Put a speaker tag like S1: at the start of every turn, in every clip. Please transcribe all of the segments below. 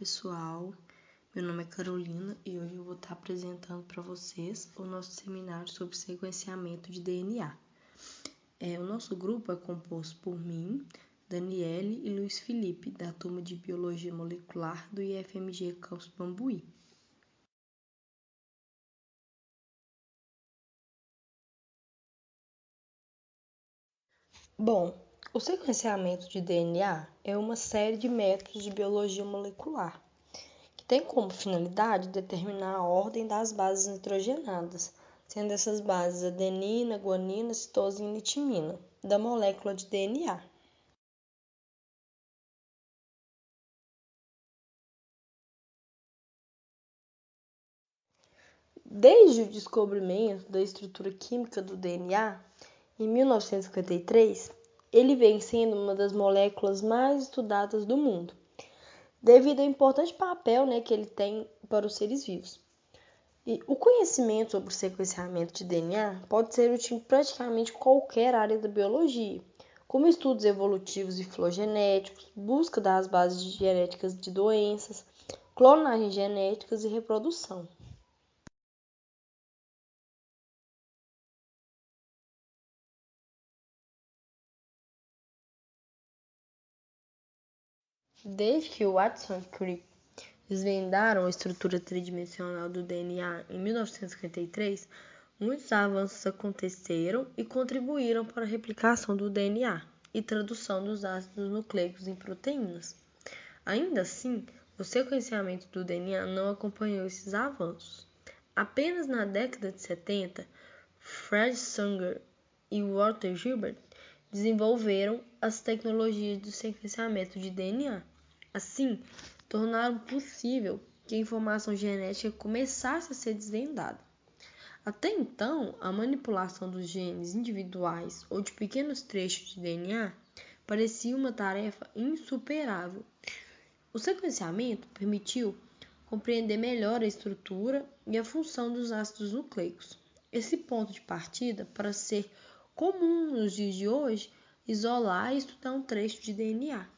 S1: pessoal, meu nome é Carolina e hoje eu vou estar apresentando para vocês o nosso seminário sobre sequenciamento de DNA. O nosso grupo é composto por mim, Daniele e Luiz Felipe, da turma de Biologia Molecular do IFMG Campus Bambuí. Bom, o sequenciamento de DNA é uma série de métodos de biologia molecular que tem como finalidade determinar a ordem das bases nitrogenadas, sendo essas bases adenina, guanina, citosina e timina, da molécula de DNA. Desde o descobrimento da estrutura química do DNA, em 1953, ele vem sendo uma das moléculas mais estudadas do mundo, devido ao importante papel que ele tem para os seres vivos. E o conhecimento sobre o sequenciamento de DNA pode ser útil em praticamente qualquer área da biologia, como estudos evolutivos e filogenéticos, busca das bases genéticas de doenças, clonagem genéticas e reprodução. Desde que Watson e Crick desvendaram a estrutura tridimensional do DNA em 1953, muitos avanços aconteceram e contribuíram para a replicação do DNA e tradução dos ácidos nucleicos em proteínas. Ainda assim, o sequenciamento do DNA não acompanhou esses avanços. Apenas na década de 70, Fred Sanger e Walter Gilbert desenvolveram as tecnologias de sequenciamento de DNA. Assim, tornaram possível que a informação genética começasse a ser desvendada. Até então, a manipulação dos genes individuais ou de pequenos trechos de DNA parecia uma tarefa insuperável. O sequenciamento permitiu compreender melhor a estrutura e a função dos ácidos nucleicos. Esse ponto de partida para ser comum nos dias de hoje isolar e estudar um trecho de DNA.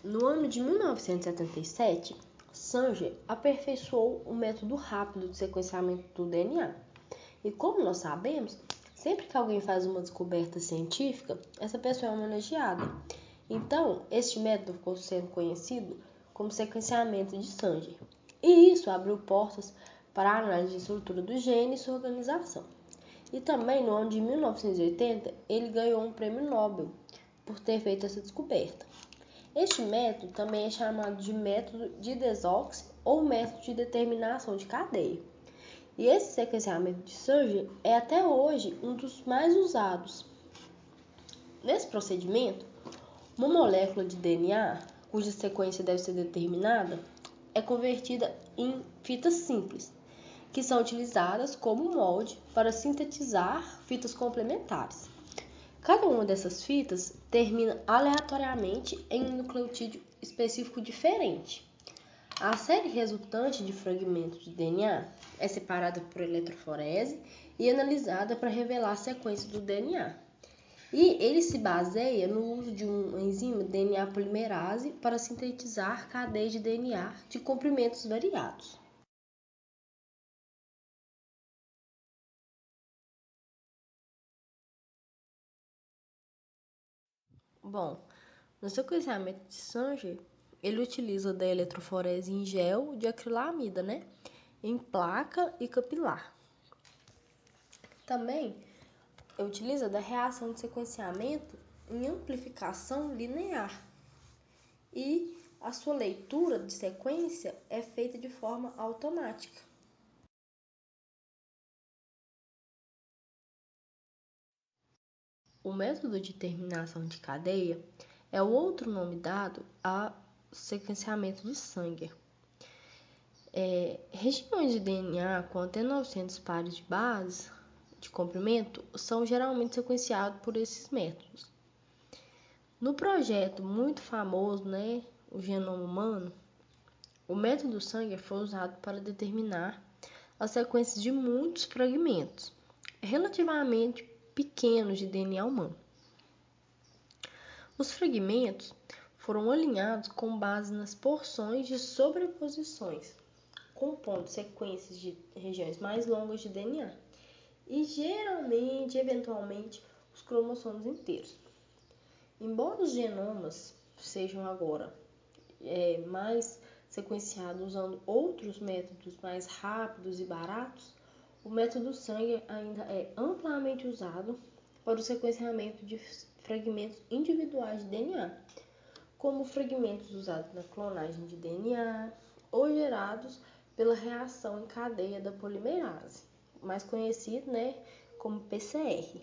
S1: No ano de 1977, Sanger aperfeiçoou o método rápido de sequenciamento do DNA. E como nós sabemos, sempre que alguém faz uma descoberta científica, essa pessoa é homenageada. Então, este método ficou sendo conhecido como sequenciamento de Sanger. E isso abriu portas para a análise de estrutura do gene e sua organização. E também, no ano de 1980, ele ganhou um prêmio Nobel por ter feito essa descoberta. Este método também é chamado de método de desoxy ou método de determinação de cadeia. E esse sequenciamento de Sanger é até hoje um dos mais usados. Nesse procedimento, uma molécula de DNA, cuja sequência deve ser determinada, é convertida em fitas simples, que são utilizadas como molde para sintetizar fitas complementares. Cada uma dessas fitas termina aleatoriamente em um nucleotídeo específico diferente. A série resultante de fragmentos de DNA é separada por eletroforese e analisada para revelar a sequência do DNA. E ele se baseia no uso de uma enzima DNA polimerase para sintetizar cadeias de DNA de comprimentos variados. Bom, no sequenciamento de Sanger, ele utiliza da eletroforese em gel de acrilamida, em placa e capilar. Também utiliza da reação de sequenciamento em amplificação linear. E a sua leitura de sequência é feita de forma automática. O método de terminação de cadeia é o outro nome dado ao sequenciamento de Sanger. Regiões de DNA com até 900 pares de bases de comprimento são geralmente sequenciados por esses métodos. No projeto muito famoso, o Genoma Humano, o método Sanger foi usado para determinar as sequências de muitos fragmentos, relativamente pequenos de DNA humano. Os fragmentos foram alinhados com base nas porções de sobreposições, compondo sequências de regiões mais longas de DNA e geralmente, eventualmente, os cromossomos inteiros. Embora os genomas sejam agora mais sequenciados usando outros métodos mais rápidos e baratos, o método Sanger ainda é amplamente usado para o sequenciamento de fragmentos individuais de DNA, como fragmentos usados na clonagem de DNA ou gerados pela reação em cadeia da polimerase, mais conhecido, como PCR.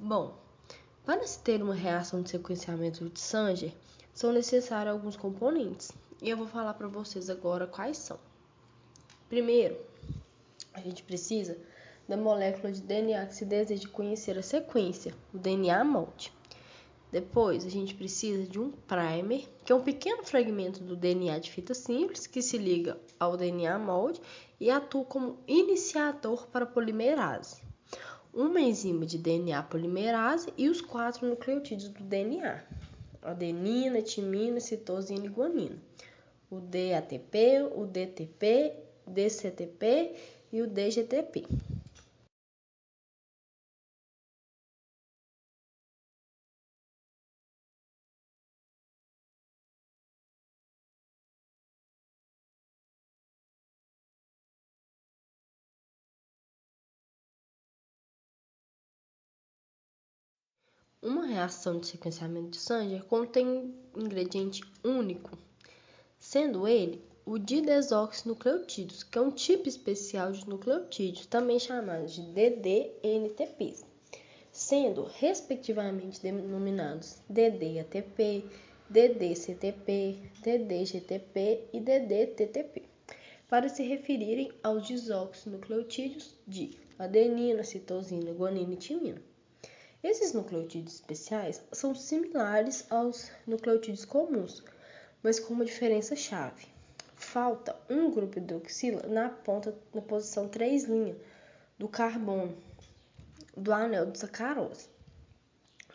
S1: Bom, para se ter uma reação de sequenciamento de Sanger, são necessários alguns componentes, e eu vou falar para vocês agora quais são. Primeiro, a gente precisa da molécula de DNA que se deseja conhecer a sequência, o DNA molde. Depois, a gente precisa de um primer, que é um pequeno fragmento do DNA de fita simples que se liga ao DNA molde e atua como iniciador para a polimerase. Uma enzima de DNA polimerase e os 4 nucleotídeos do DNA: adenina, timina, citosina e guanina. O DATP, o DTP, DCTP e o DGTP. Uma reação de sequenciamento de Sanger contém um ingrediente único, sendo ele o didesoxinucleotídeos, que é um tipo especial de nucleotídeos, também chamados de DDNTPs, sendo respectivamente denominados DDATP, DDCTP, DDGTP e DDTTP, para se referirem aos desoxinucleotídeos de adenina, citosina, guanina e timina. Esses nucleotídeos especiais são similares aos nucleotídeos comuns, mas com uma diferença chave. Falta um grupo hidroxila na posição 3' do carbono do anel de sacarose.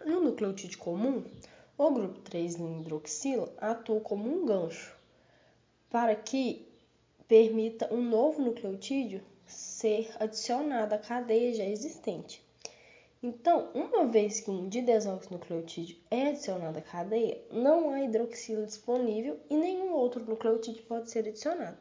S1: No nucleotídeo comum, o grupo 3' hidroxila atua como um gancho para que permita um novo nucleotídeo ser adicionado à cadeia já existente. Então, uma vez que um didesoxinucleotídeo é adicionado à cadeia, não há hidroxila disponível e nenhum outro nucleotídeo pode ser adicionado.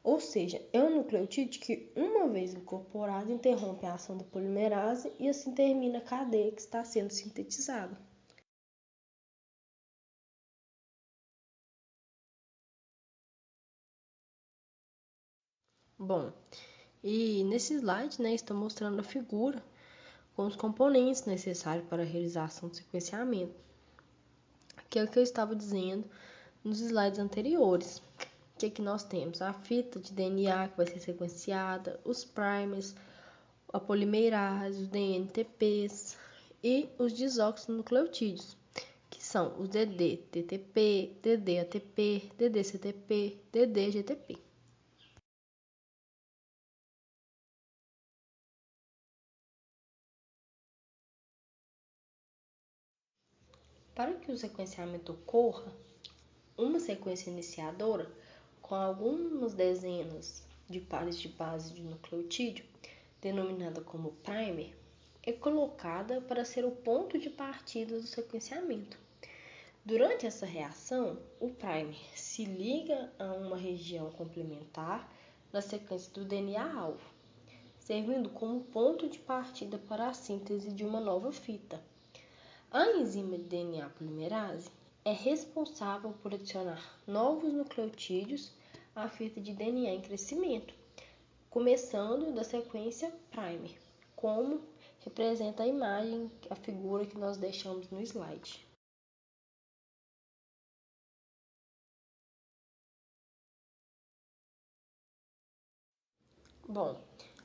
S1: Ou seja, é um nucleotídeo que, uma vez incorporado, interrompe a ação da polimerase e assim termina a cadeia que está sendo sintetizada. Bom, e nesse slide, estou mostrando a figura com os componentes necessários para a realização do sequenciamento, que é o que eu estava dizendo nos slides anteriores. O que nós temos? A fita de DNA que vai ser sequenciada, os primers, a polimerase, os DNTPs e os desoxinucleotídeos, que são os DDTTP, DDATP, DDCTP, DDGTP. Para que o sequenciamento ocorra, uma sequência iniciadora com algumas dezenas de pares de base de nucleotídeo, denominada como primer, é colocada para ser o ponto de partida do sequenciamento. Durante essa reação, o primer se liga a uma região complementar na sequência do DNA-alvo, servindo como ponto de partida para a síntese de uma nova fita. A enzima de DNA polimerase é responsável por adicionar novos nucleotídeos à fita de DNA em crescimento, começando da sequência primer, como representa a imagem, a figura que nós deixamos no slide. Bom,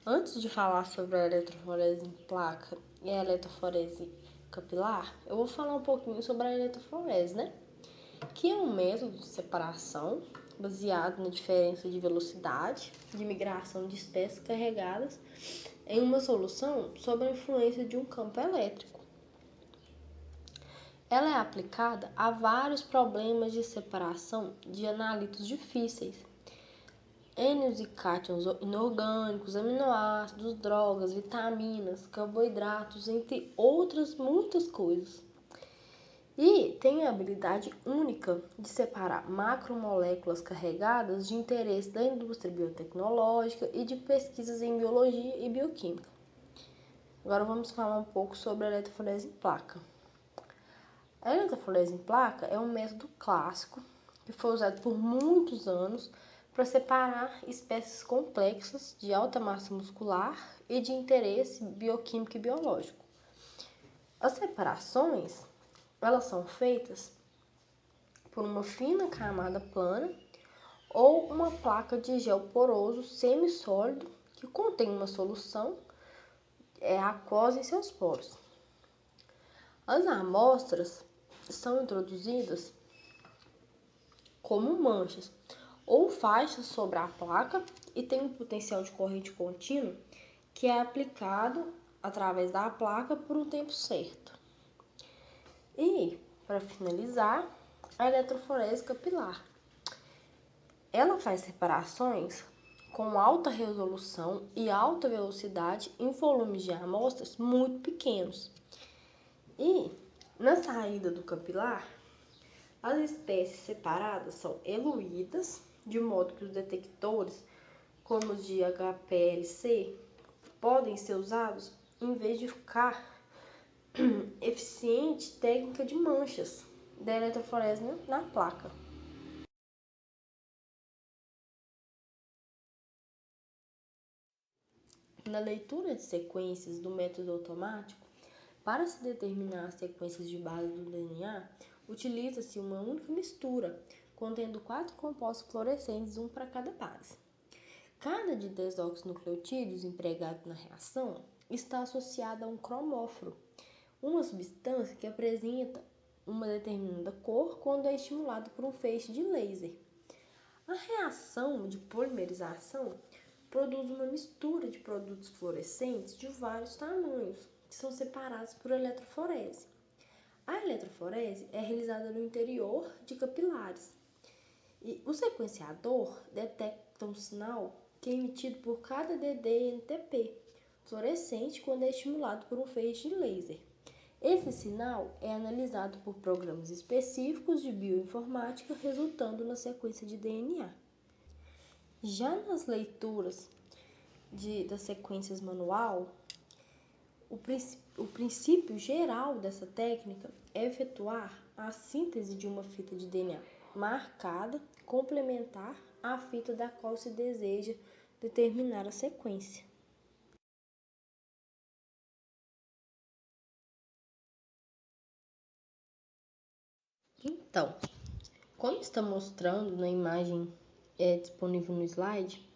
S1: antes de falar sobre a eletroforese em placa e a eletroforese capilar, eu vou falar um pouquinho sobre a eletroforese, que é um método de separação baseado na diferença de velocidade de migração de espécies carregadas em uma solução sob a influência de um campo elétrico. Ela é aplicada a vários problemas de separação de analitos difíceis, ânions e cátions inorgânicos, aminoácidos, drogas, vitaminas, carboidratos, entre outras muitas coisas. E tem a habilidade única de separar macromoléculas carregadas de interesse da indústria biotecnológica e de pesquisas em biologia e bioquímica. Agora vamos falar um pouco sobre a eletroforese em placa. A eletroforese em placa é um método clássico que foi usado por muitos anos para separar espécies complexas de alta massa muscular e de interesse bioquímico e biológico. As separações, elas são feitas por uma fina camada plana ou uma placa de gel poroso semissólido que contém uma solução aquosa em seus poros. As amostras são introduzidas como manchas ou faixas sobre a placa e tem um potencial de corrente contínua que é aplicado através da placa por um tempo certo. E, para finalizar, a eletroforese capilar. Ela faz separações com alta resolução e alta velocidade em volumes de amostras muito pequenos. E, na saída do capilar, as espécies separadas são eluídas, de modo que os detectores, como os de HPLC, podem ser usados em vez de ficar eficiente técnica de manchas da eletroforese na placa. Na leitura de sequências do método automático, para se determinar as sequências de base do DNA, utiliza-se uma única mistura, contendo 4 compostos fluorescentes, um para cada base. Cada de desoxinucleotídeos empregado na reação está associado a um cromóforo, uma substância que apresenta uma determinada cor quando é estimulado por um feixe de laser. A reação de polimerização produz uma mistura de produtos fluorescentes de vários tamanhos, que são separados por eletroforese. A eletroforese é realizada no interior de capilares e o sequenciador detecta um sinal que é emitido por cada DDNTP fluorescente quando é estimulado por um feixe de laser. Esse sinal é analisado por programas específicos de bioinformática, resultando na sequência de DNA. Já nas leituras das sequências manual, o princípio geral dessa técnica é efetuar a síntese de uma fita de DNA marcada, complementar à fita da qual se deseja determinar a sequência. Então, como está mostrando na imagem disponível no slide,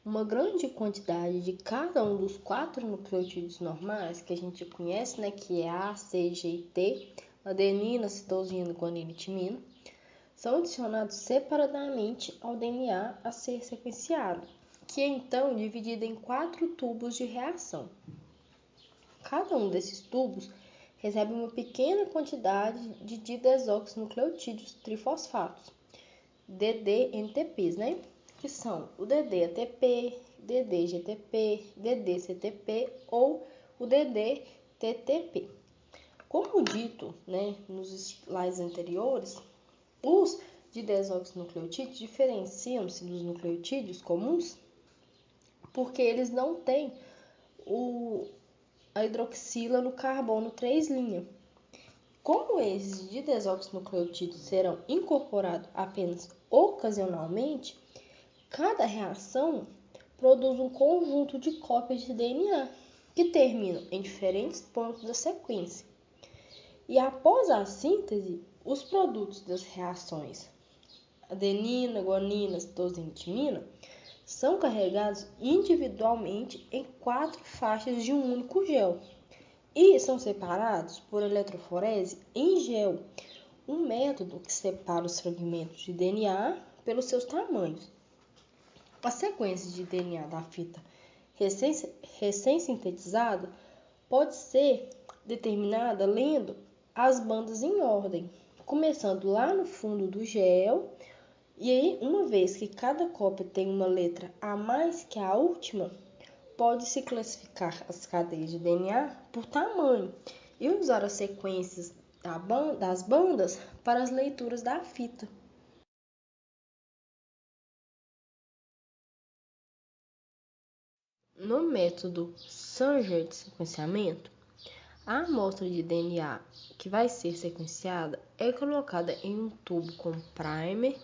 S1: uma grande quantidade de cada um dos 4 nucleotídeos normais que a gente conhece, que é A, C, G e T, adenina, citosina, guanina e timina, são adicionados separadamente ao DNA a ser sequenciado, que é então dividido em 4 tubos de reação. Cada um desses tubos recebe uma pequena quantidade de didesoxinucleotídeos trifosfatos, DDNTPs, que são o DDATP, DDGTP, DDCTP ou o DDTTP. Como dito nos slides anteriores, os didesoxinucleotídeos diferenciam-se dos nucleotídeos comuns porque eles não têm a hidroxila no carbono 3'. Como esses didesoxinucleotídeos serão incorporados apenas ocasionalmente, cada reação produz um conjunto de cópias de DNA que terminam em diferentes pontos da sequência. E após a síntese, os produtos das reações adenina, guanina, citosina e timina são carregados individualmente em 4 faixas de um único gel e são separados por eletroforese em gel, um método que separa os fragmentos de DNA pelos seus tamanhos. A sequência de DNA da fita recém-sintetizada pode ser determinada lendo as bandas em ordem, começando lá no fundo do gel, e aí, uma vez que cada cópia tem uma letra a mais que a última, pode-se classificar as cadeias de DNA por tamanho e usar as sequências das bandas para as leituras da fita. No método Sanger de sequenciamento, a amostra de DNA que vai ser sequenciada é colocada em um tubo com primer,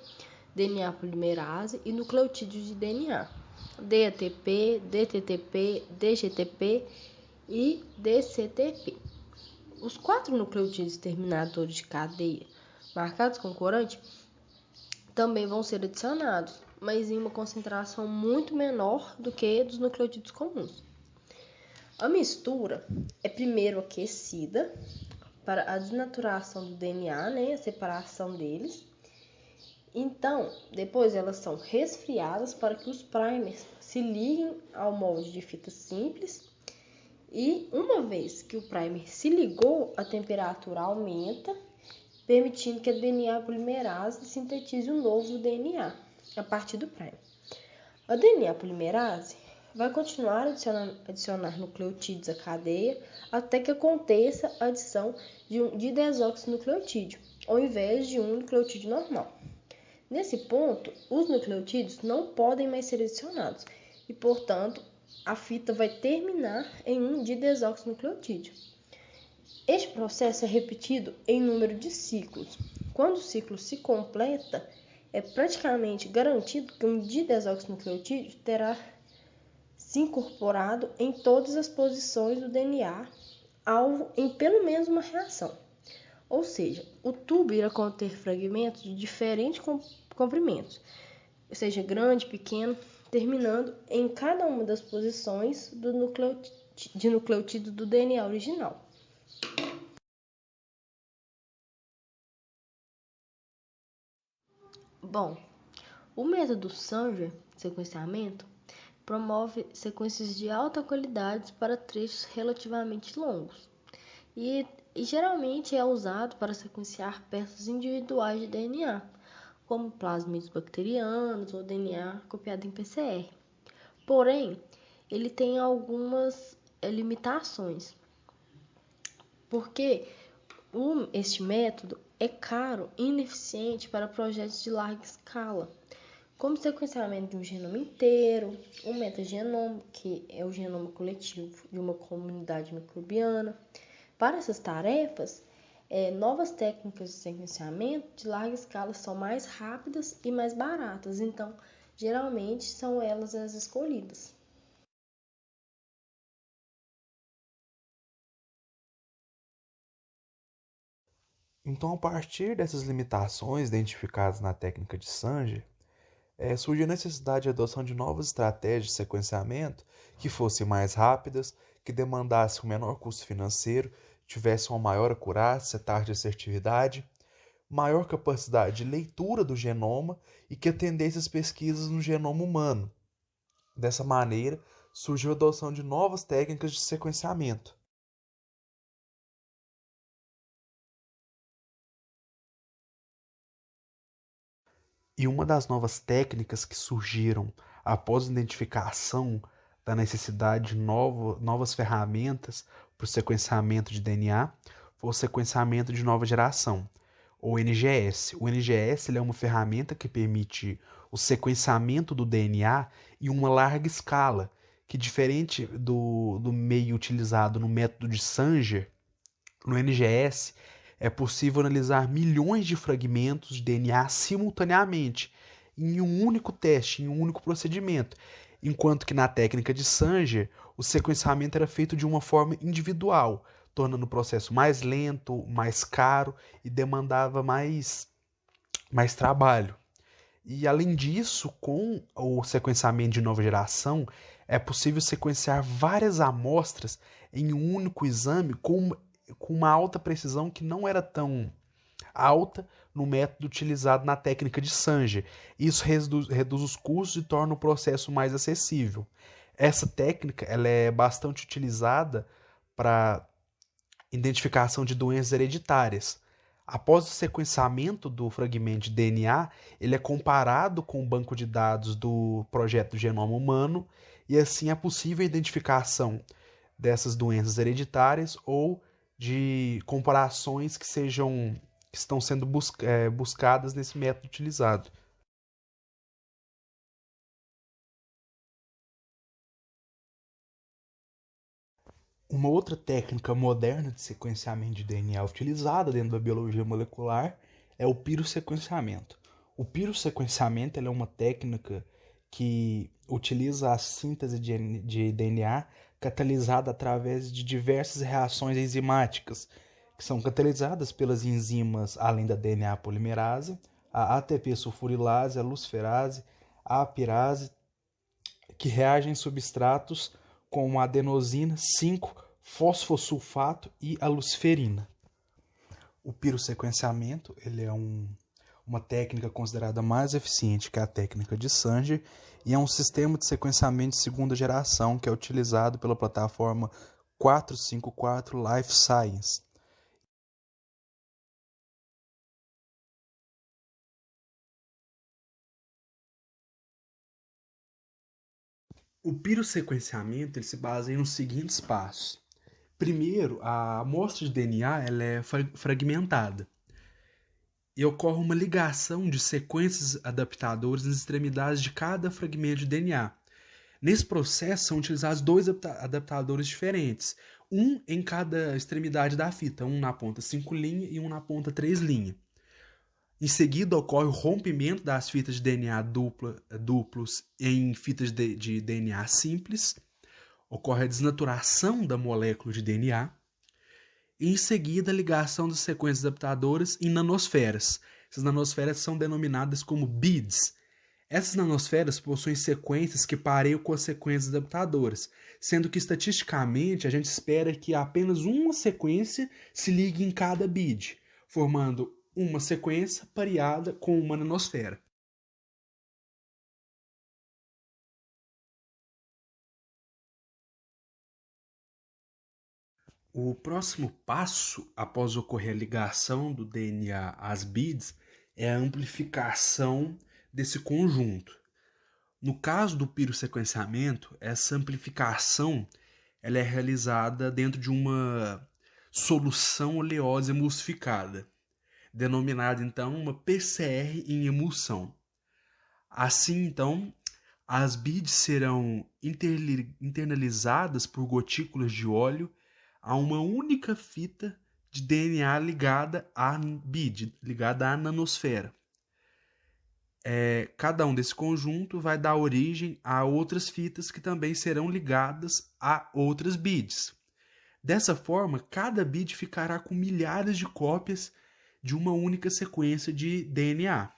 S1: DNA polimerase e nucleotídeos de DNA, DATP, DTTP, DGTP e DCTP. Os 4 nucleotídeos terminadores de cadeia marcados com corante também vão ser adicionados, mas em uma concentração muito menor do que dos nucleotídeos comuns. A mistura é primeiro aquecida para a desnaturação do DNA, a separação deles. Então, depois elas são resfriadas para que os primers se liguem ao molde de fita simples. E uma vez que o primer se ligou, a temperatura aumenta, permitindo que a DNA polimerase sintetize um novo DNA a partir do primer. A DNA polimerase vai continuar a adicionar nucleotídeos à cadeia até que aconteça a adição de um didesoxinucleotídeo, ao invés de um nucleotídeo normal. Nesse ponto, os nucleotídeos não podem mais ser adicionados e, portanto, a fita vai terminar em um didesoxinucleotídeo. Este processo é repetido em número de ciclos. Quando o ciclo se completa, é praticamente garantido que um didesoxinucleotídeo terá se incorporado em todas as posições do DNA alvo em pelo menos uma reação. Ou seja, o tubo irá conter fragmentos de diferentes comprimentos, seja grande, pequeno, terminando em cada uma das posições do nucleotídeo do DNA original. Bom, o método Sanger de sequenciamento promove sequências de alta qualidade para trechos relativamente longos e geralmente é usado para sequenciar peças individuais de DNA, como plasmídeos bacterianos ou DNA copiado em PCR. Porém, ele tem algumas limitações, porque este método é caro e ineficiente para projetos de larga escala, como o sequenciamento de um genoma inteiro, um metagenoma, que é o genoma coletivo de uma comunidade microbiana. Para essas tarefas, novas técnicas de sequenciamento de larga escala são mais rápidas e mais baratas, então, geralmente, são elas as escolhidas.
S2: Então, a partir dessas limitações identificadas na técnica de Sanger, surge a necessidade de adoção de novas estratégias de sequenciamento que fossem mais rápidas, que demandassem um menor custo financeiro, tivessem uma maior acurácia, taxa de assertividade, maior capacidade de leitura do genoma e que atendessem às pesquisas no genoma humano. Dessa maneira, surgiu a adoção de novas técnicas de sequenciamento. E uma das novas técnicas que surgiram após a identificação da necessidade de novas ferramentas para o sequenciamento de DNA foi o sequenciamento de nova geração, ou NGS. O NGS é uma ferramenta que permite o sequenciamento do DNA em uma larga escala, que diferente do meio utilizado no método de Sanger, no NGS é possível analisar milhões de fragmentos de DNA simultaneamente, em um único teste, em um único procedimento, enquanto que na técnica de Sanger, o sequenciamento era feito de uma forma individual, tornando o processo mais lento, mais caro e demandava mais trabalho. E além disso, com o sequenciamento de nova geração, é possível sequenciar várias amostras em um único exame com uma alta precisão que não era tão alta no método utilizado na técnica de Sanger. Isso reduz os custos e torna o processo mais acessível. Essa técnica ela é bastante utilizada para identificação de doenças hereditárias. Após o sequenciamento do fragmento de DNA, ele é comparado com o banco de dados do projeto do genoma humano e assim é possível a identificação dessas doenças hereditárias ou de comparações que estão sendo buscadas nesse método utilizado. Uma outra técnica moderna de sequenciamento de DNA utilizada dentro da biologia molecular é o pirossequenciamento. O pirossequenciamento é uma técnica que utiliza a síntese de DNA catalisada através de diversas reações enzimáticas, que são catalisadas pelas enzimas além da DNA polimerase, a ATP sulfurilase, a luciferase, a apirase, que reagem em substratos como a adenosina, 5-fosfosulfato e a luciferina. O pirossequenciamento ele é uma técnica considerada mais eficiente que a técnica de Sanger e é um sistema de sequenciamento de segunda geração que é utilizado pela plataforma 454 Life Science. O pirossequenciamento ele se baseia nos seguintes passos. Primeiro, a amostra de DNA ela é fragmentada e ocorre uma ligação de sequências adaptadoras nas extremidades de cada fragmento de DNA. Nesse processo são utilizados dois adaptadores diferentes, um em cada extremidade da fita, um na ponta 5' e um na ponta 3'. Em seguida, ocorre o rompimento das fitas de DNA duplos em fitas de DNA simples. Ocorre a desnaturação da molécula de DNA. E, em seguida, a ligação das sequências adaptadoras em nanosferas. Essas nanosferas são denominadas como beads. Essas nanosferas possuem sequências que pareiam com as sequências adaptadoras, sendo que, estatisticamente, a gente espera que apenas uma sequência se ligue em cada bead, formando uma sequência pareada com uma nanosfera. O próximo passo, após ocorrer a ligação do DNA às beads, é a amplificação desse conjunto. No caso do pirossequenciamento, essa amplificação ela é realizada dentro de uma solução oleosa emulsificada, denominada então uma PCR em emulsão. Assim, então, as beads serão internalizadas por gotículas de óleo a uma única fita de DNA ligada à bead, ligada à nanosfera. Cada um desse conjunto vai dar origem a outras fitas que também serão ligadas a outras beads. Dessa forma, cada bead ficará com milhares de cópias de uma única sequência de DNA.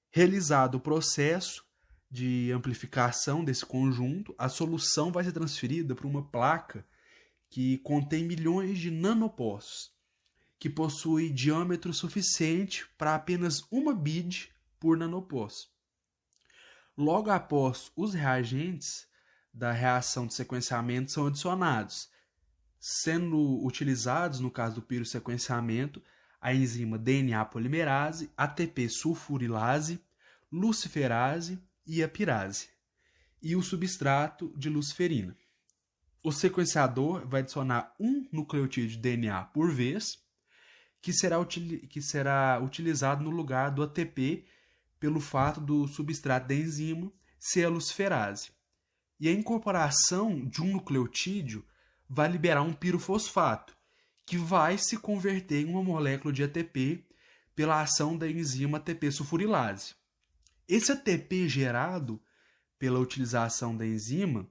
S2: Realizado o processo de amplificação desse conjunto, a solução vai ser transferida para uma placa que contém milhões de nanopós, que possui diâmetro suficiente para apenas uma bead por nanopós. Logo após, os reagentes da reação de sequenciamento são adicionados, sendo utilizados, no caso do pirossequenciamento, a enzima DNA polimerase, ATP sulfurilase, luciferase e apirase, e o substrato de luciferina. O sequenciador vai adicionar um nucleotídeo de DNA por vez, que será utilizado no lugar do ATP pelo fato do substrato da enzima ser a luciferase. E a incorporação de um nucleotídeo vai liberar um pirofosfato, que vai se converter em uma molécula de ATP pela ação da enzima ATP sulfurilase. Esse ATP gerado pela utilização da enzima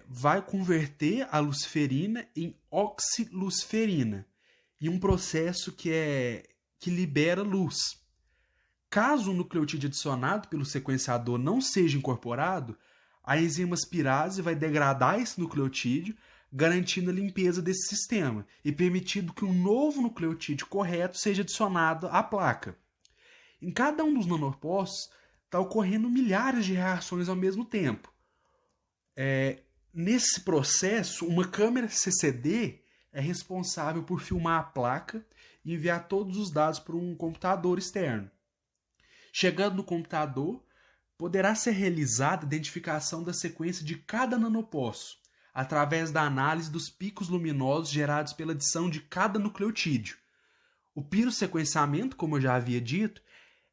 S2: vai converter a luciferina em oxiluciferina, em um processo que libera luz. Caso o nucleotídeo adicionado pelo sequenciador não seja incorporado, a enzima aspirase vai degradar esse nucleotídeo garantindo a limpeza desse sistema e permitindo que um novo nucleotídeo correto seja adicionado à placa. Em cada um dos nanopósitos está ocorrendo milhares de reações ao mesmo tempo. Nesse processo, uma câmera CCD é responsável por filmar a placa e enviar todos os dados para um computador externo. Chegando no computador, poderá ser realizada a identificação da sequência de cada nanopósito, através da análise dos picos luminosos gerados pela adição de cada nucleotídeo. O pirossequenciamento, como eu já havia dito,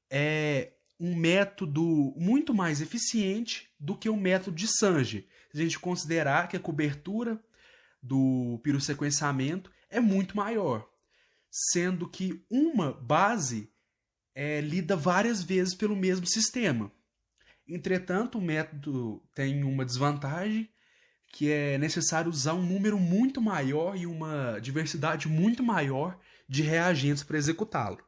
S2: é um método muito mais eficiente do que o método de Sanger. Se a gente considerar que a cobertura do pirossequenciamento é muito maior, sendo que uma base lida várias vezes pelo mesmo sistema. Entretanto, o método tem uma desvantagem, que é necessário usar um número muito maior e uma diversidade muito maior de reagentes para executá-lo.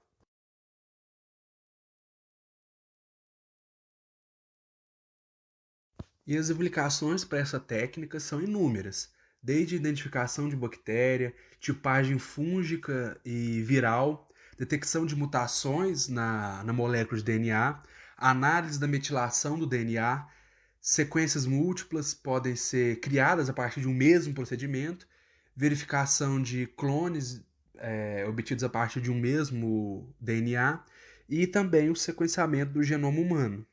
S2: E as aplicações para essa técnica são inúmeras, desde identificação de bactéria, tipagem fúngica e viral, detecção de mutações na molécula de DNA, análise da metilação do DNA, sequências múltiplas podem ser criadas a partir de um mesmo procedimento, verificação de clones obtidos a partir de um mesmo DNA e também o sequenciamento do genoma humano.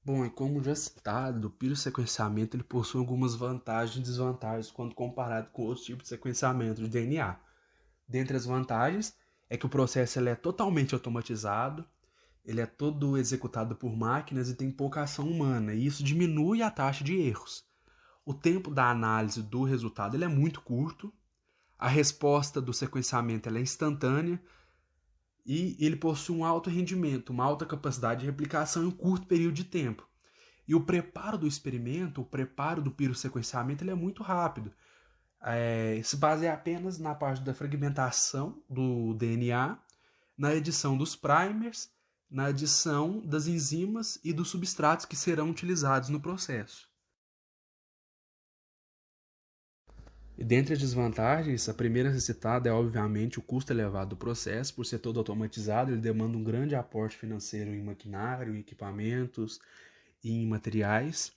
S2: Bom, e como já citado, o pirossequenciamento ele possui algumas vantagens e desvantagens quando comparado com outros tipos de sequenciamento de DNA. Dentre as vantagens é que o processo ele é totalmente automatizado, ele é todo executado por máquinas e tem pouca ação humana, e isso diminui a taxa de erros. O tempo da análise do resultado ele é muito curto, a resposta do sequenciamento ela é instantânea, e ele possui um alto rendimento, uma alta capacidade de replicação em um curto período de tempo. E o preparo do experimento, o preparo do pirossequenciamento, ele é muito rápido. Se baseia apenas na parte da fragmentação do DNA, na edição dos primers, na adição das enzimas e dos substratos que serão utilizados no processo. E dentre as desvantagens, a primeira citada é obviamente o custo elevado do processo. Por ser todo automatizado, ele demanda um grande aporte financeiro em maquinário, em equipamentos e em materiais.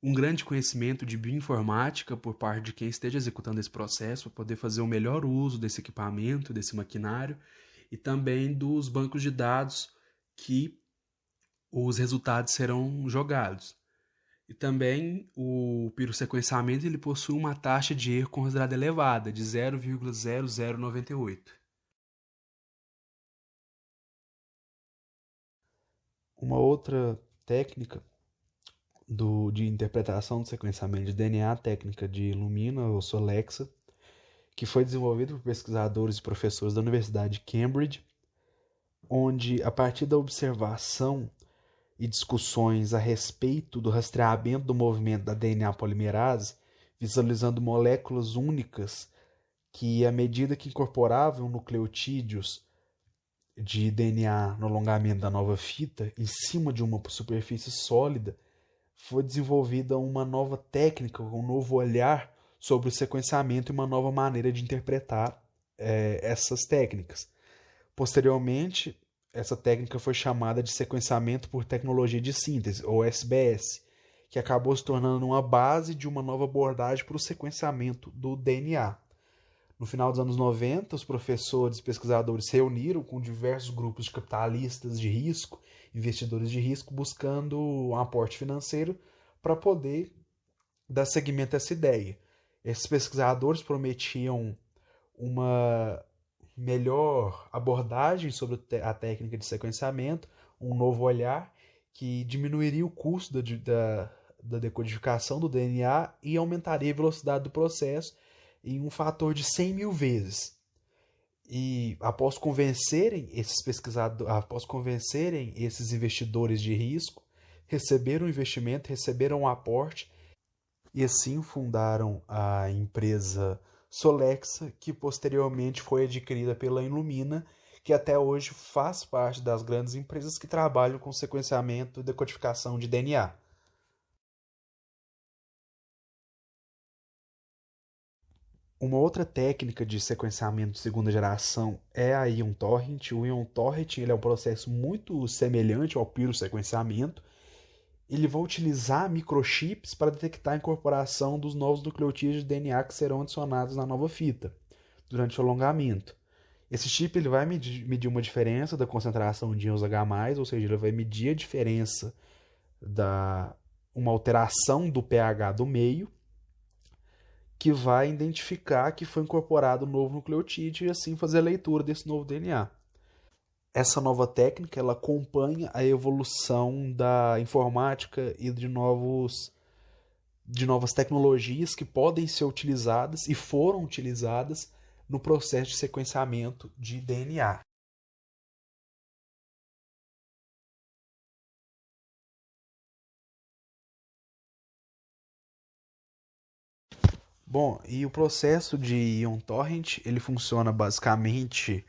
S2: Um grande conhecimento de bioinformática por parte de quem esteja executando esse processo para poder fazer o melhor uso desse equipamento, desse maquinário e também dos bancos de dados que os resultados serão jogados. E também o pirossequenciamento ele possui uma taxa de erro considerada elevada, de 0,0098. Uma outra técnica de interpretação do sequenciamento de DNA, a técnica de Illumina ou Solexa, que foi desenvolvida por pesquisadores e professores da Universidade de Cambridge, onde, a partir da observação e discussões a respeito do rastreamento do movimento da DNA polimerase, visualizando moléculas únicas que, à medida que incorporavam nucleotídeos de DNA no alongamento da nova fita, em cima de uma superfície sólida, foi desenvolvida uma nova técnica, um novo olhar sobre o sequenciamento e uma nova maneira de interpretar essas técnicas. Posteriormente, essa técnica foi chamada de sequenciamento por tecnologia de síntese, ou SBS, que acabou se tornando uma base de uma nova abordagem para o sequenciamento do DNA. No final dos anos 90, os professores e pesquisadores se reuniram com diversos grupos de capitalistas de risco, investidores de risco, buscando um aporte financeiro para poder dar seguimento a essa ideia. Esses pesquisadores prometiam uma melhor abordagem sobre a técnica de sequenciamento, um novo olhar que diminuiria o custo da decodificação do DNA e aumentaria a velocidade do processo em um fator de 100 mil vezes. E após convencerem esses investidores de risco, receberam o investimento, receberam o aporte e assim fundaram a empresa Solexa, que posteriormente foi adquirida pela Illumina, que até hoje faz parte das grandes empresas que trabalham com sequenciamento e decodificação de DNA. Uma outra técnica de sequenciamento de segunda geração é a Ion Torrent. O Ion Torrent ele é um processo muito semelhante ao pirossequenciamento. Ele vai utilizar microchips para detectar a incorporação dos novos nucleotídeos de DNA que serão adicionados na nova fita durante o alongamento. Esse chip ele vai medir uma diferença da concentração de íons H+, ou seja, ele vai medir a diferença uma alteração do pH do meio, que vai identificar que foi incorporado um novo nucleotídeo e assim fazer a leitura desse novo DNA. Essa nova técnica ela acompanha a evolução da informática e de novas tecnologias que podem ser utilizadas e foram utilizadas no processo de sequenciamento de DNA. Bom, e o processo de Ion Torrent ele funciona basicamente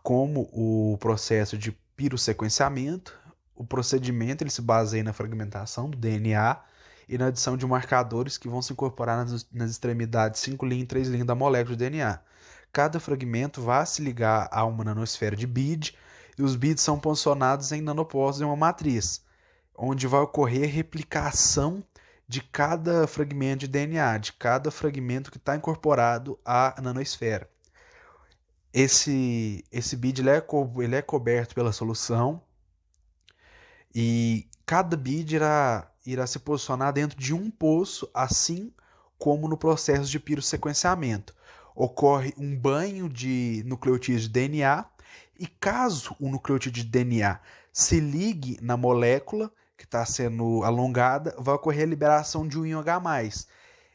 S2: como o processo de pirossequenciamento. O procedimento ele se baseia na fragmentação do DNA e na adição de marcadores que vão se incorporar nas extremidades 5' e 3' da molécula de DNA. Cada fragmento vai se ligar a uma nanosfera de bead e os beads são posicionados em nanopósitos em uma matriz, onde vai ocorrer a replicação de cada fragmento de DNA, de cada fragmento que está incorporado à nanosfera. Esse bead ele é coberto pela solução e cada bead irá se posicionar dentro de um poço, assim como no processo de pirossequenciamento. Ocorre um banho de nucleotídeos de DNA e caso o nucleotídeo de DNA se ligue na molécula que está sendo alongada, vai ocorrer a liberação de um íon H+.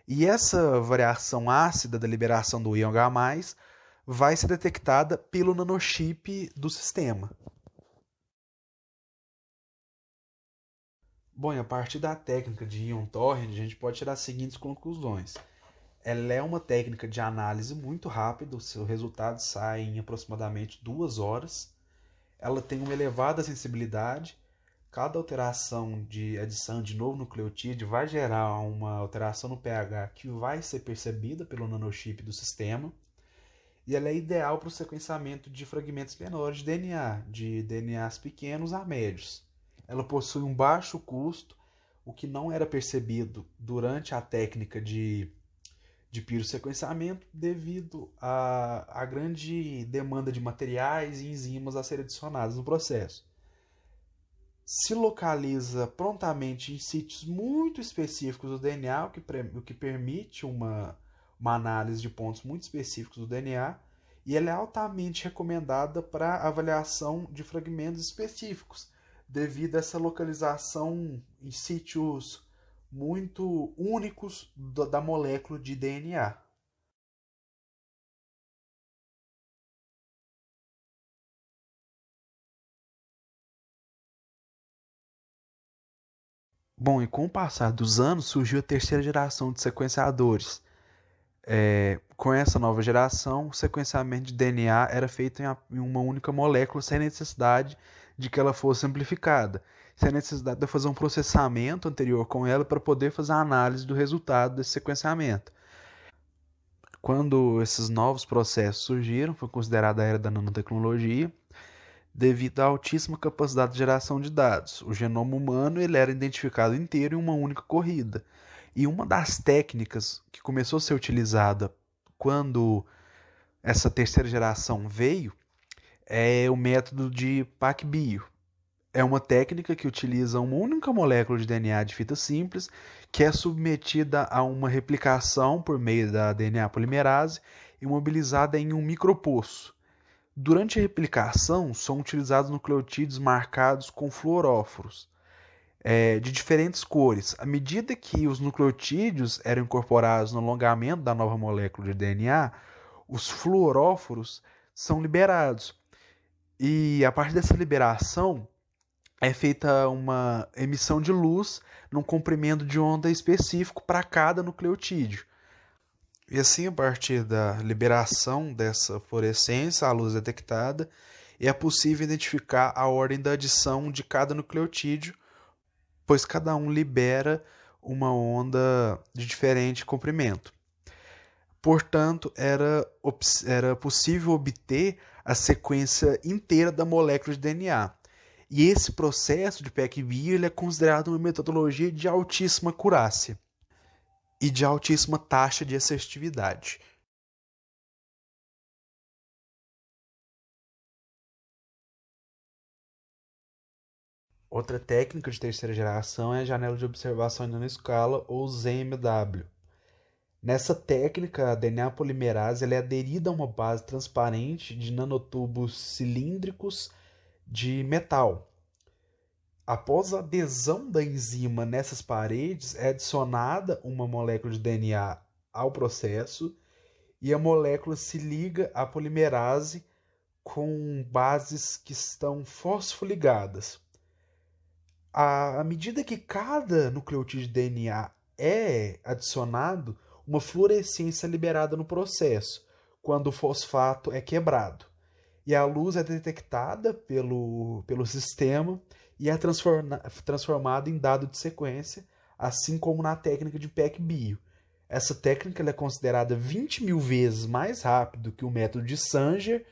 S2: E essa variação ácida da liberação do íon H+, vai ser detectada pelo nanochip do sistema. Bom, e a partir da técnica de Ion Torrent, a gente pode tirar as seguintes conclusões. Ela é uma técnica de análise muito rápida, o seu resultado sai em aproximadamente 2 horas. Ela tem uma elevada sensibilidade. Cada alteração de adição de novo nucleotídeo vai gerar uma alteração no pH que vai ser percebida pelo nanochip do sistema. E ela é ideal para o sequenciamento de fragmentos menores de DNA, de DNAs pequenos a médios. Ela possui um baixo custo, o que não era percebido durante a técnica de pirossequenciamento devido à grande demanda de materiais e enzimas a serem adicionados no processo. Se localiza prontamente em sítios muito específicos do DNA, o que permite uma análise de pontos muito específicos do DNA, e ela é altamente recomendada para avaliação de fragmentos específicos, devido a essa localização em sítios muito únicos da molécula de DNA. Bom, e com o passar dos anos surgiu a terceira geração de sequenciadores. Com essa nova geração, o sequenciamento de DNA era feito em uma única molécula sem necessidade de que ela fosse amplificada, sem necessidade de fazer um processamento anterior com ela para poder fazer a análise do resultado desse sequenciamento. Quando esses novos processos surgiram, foi considerada a era da nanotecnologia, devido à altíssima capacidade de geração de dados. O genoma humano ele era identificado inteiro em uma única corrida. E uma das técnicas que começou a ser utilizada quando essa terceira geração veio é o método de PacBio. É uma técnica que utiliza uma única molécula de DNA de fita simples, que é submetida a uma replicação por meio da DNA polimerase e mobilizada em um micropoço. Durante a replicação, são utilizados nucleotídeos marcados com fluoróforos de diferentes cores. À medida que os nucleotídeos eram incorporados no alongamento da nova molécula de DNA, os fluoróforos são liberados. E a partir dessa liberação, é feita uma emissão de luz num comprimento de onda específico para cada nucleotídeo. E assim, a partir da liberação dessa fluorescência, a luz detectada, é possível identificar a ordem da adição de cada nucleotídeo, pois cada um libera uma onda de diferente comprimento. Portanto, era possível obter a sequência inteira da molécula de DNA. E esse processo de PEC-Bio é considerado uma metodologia de altíssima acurácia e de altíssima taxa de assertividade. Outra técnica de terceira geração é a janela de observação em nanoescala, ou ZMW. Nessa técnica, a DNA polimerase é aderida a uma base transparente de nanotubos cilíndricos de metal. Após a adesão da enzima nessas paredes, é adicionada uma molécula de DNA ao processo e a molécula se liga à polimerase com bases que estão fosfoligadas. À medida que cada nucleotídeo de DNA é adicionado, uma fluorescência é liberada no processo, quando o fosfato é quebrado. E a luz é detectada pelo sistema e é transformada em dado de sequência, assim como na técnica de PEC-Bio. Essa técnica é considerada 20.000 vezes mais rápido que o método de Sanger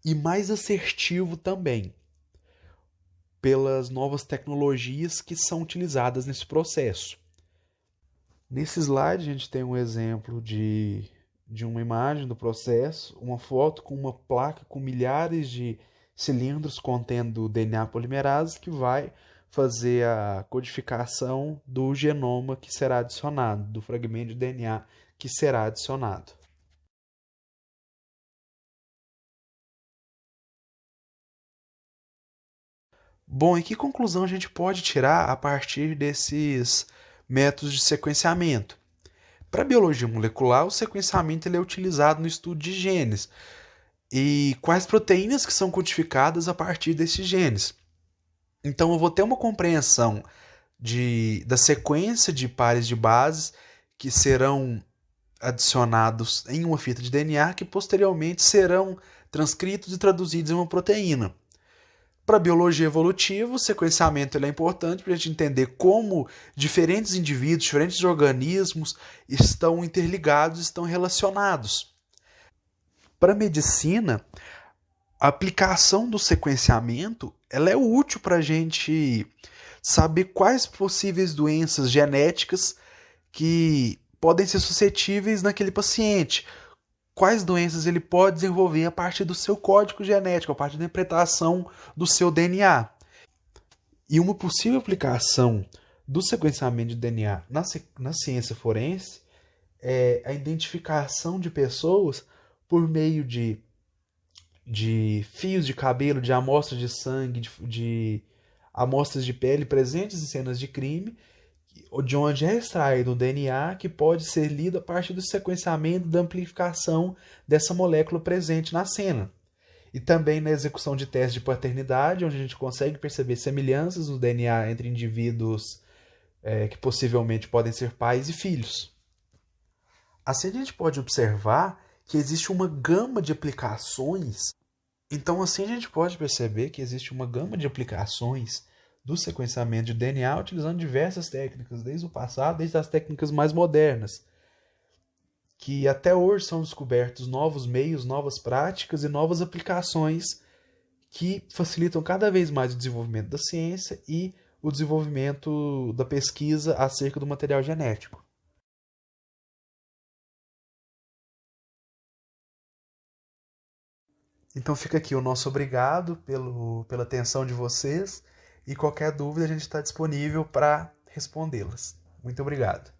S2: e mais assertivo também, pelas novas tecnologias que são utilizadas nesse processo. Nesse slide a gente tem um exemplo de uma imagem do processo, uma foto com uma placa com milhares de cilindros contendo DNA polimerase que vai fazer a codificação do genoma que será adicionado, do fragmento de DNA que será adicionado. Bom, e que conclusão a gente pode tirar a partir desses métodos de sequenciamento? Para a biologia molecular, o sequenciamento ele é utilizado no estudo de genes e quais proteínas que são codificadas a partir desses genes. Então, eu vou ter uma compreensão da sequência de pares de bases que serão adicionados em uma fita de DNA que posteriormente serão transcritos e traduzidos em uma proteína. Para a biologia evolutiva, o sequenciamento é importante para a gente entender como diferentes indivíduos, diferentes organismos estão interligados, estão relacionados. Para a medicina, a aplicação do sequenciamento ela é útil para a gente saber quais possíveis doenças genéticas que podem ser suscetíveis naquele paciente, quais doenças ele pode desenvolver a partir do seu código genético, a partir da interpretação do seu DNA. E uma possível aplicação do sequenciamento de DNA na ciência forense é a identificação de pessoas por meio de fios de cabelo, de amostras de sangue, de amostras de pele presentes em cenas de crime, de onde é extraído um DNA que pode ser lido a partir do sequenciamento da amplificação dessa molécula presente na cena. E também na execução de testes de paternidade, onde a gente consegue perceber semelhanças no DNA entre indivíduos que possivelmente podem ser pais e filhos. Assim a gente pode observar que existe uma gama de aplicações. Então assim a gente pode perceber que existe uma gama de aplicações do sequenciamento de DNA utilizando diversas técnicas, desde o passado, desde as técnicas mais modernas, que até hoje são descobertos novos meios, novas práticas e novas aplicações que facilitam cada vez mais o desenvolvimento da ciência e o desenvolvimento da pesquisa acerca do material genético. Então fica aqui o nosso obrigado pela atenção de vocês e qualquer dúvida a gente está disponível para respondê-las. Muito obrigado.